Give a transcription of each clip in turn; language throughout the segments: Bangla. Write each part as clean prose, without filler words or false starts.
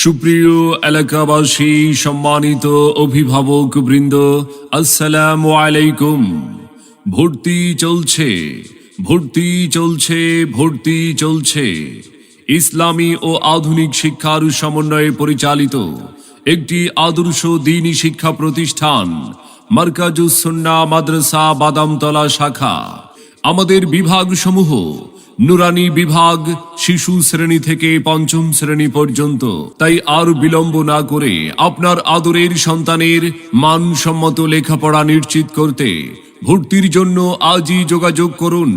সুপ্রিয় এলাকাবাসী, সম্মানিত অভিভাবক বৃন্দ, আসসালামু আলাইকুম। ভর্তি চলছে, ভর্তি চলছে, ভর্তি চলছে। ইসলামী ও আধুনিক শিক্ষার সমন্বয়ে পরিচালিত একটি আদর্শ দ্বীনি শিক্ষা প্রতিষ্ঠান মারকাজুস সুন্নাহ মাদ্রাসা বাদামতলা শাখা। আমাদের বিভাগসমূহ: নুরানি বিভাগ, শিশু শ্রেণী থেকে পঞ্চম শ্রেণী পর্যন্ত। তাই আর বিলম্ব না করে আপনার আদরের সন্তানের মানসম্মত লেখাপড়া নিশ্চিত করতে ভর্তির জন্য আজই যোগাযোগ করুন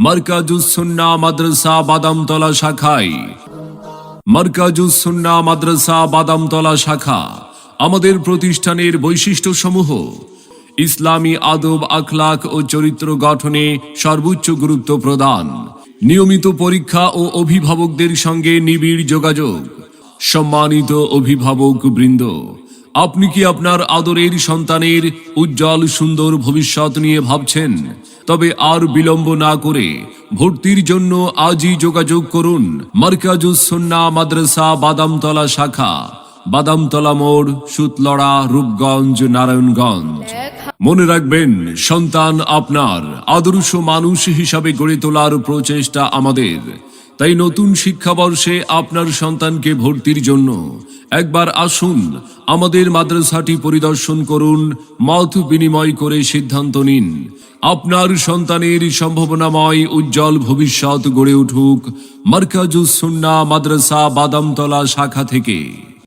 মারকাজুস সুন্নাহ মাদ্রাসা বাদামতলা শাখায়। মারকাজুস সুন্নাহ মাদ্রাসা বাদামতলা শাখা। আমাদের প্রতিষ্ঠানের বৈশিষ্ট্যসমূহ: ইসলামী আদব, আখলাক ও চরিত্র গঠনে সর্বোচ্চ গুরুত্ব প্রদান, নিয়মিত পরীক্ষা ও অভিভাবকদের সঙ্গে নিবিড় যোগাযোগ। সম্মানিত অভিভাবক বৃন্দ, আপনি কি আপনার আদরের সন্তানের উজ্জ্বল সুন্দর ভবিষ্যৎ নিয়ে ভাবছেন? তবে আর বিলম্ব না করে ভর্তির জন্য আজই যোগাযোগ করুন মারকাজুস সুন্নাহ মাদ্রাসা বাদামতলা শাখা, বাদামতলা মোড়, সুতলড়া, রূপগঞ্জ, নারায়ণগঞ্জ। মনে রাখবেন, সন্তান আপনার, আদর্শ মানুষ হিসাবে গড়ে তোলার প্রচেষ্টা আমাদের। তাই নতুন শিক্ষাবর্ষে আপনার সন্তানকে ভর্তির জন্য একবার আসুন, আমাদের মাদ্রাসাটি পরিদর্শন করুন, মত বিনিময় করে সিদ্ধান্ত নিন। আপনার সন্তানের সম্ভাবনাময় উজ্জ্বল ভবিষ্যৎ গড়ে উঠুক মারকাজুস সুন্নাহ মাদ্রাসা বাদামতলা শাখা থেকে।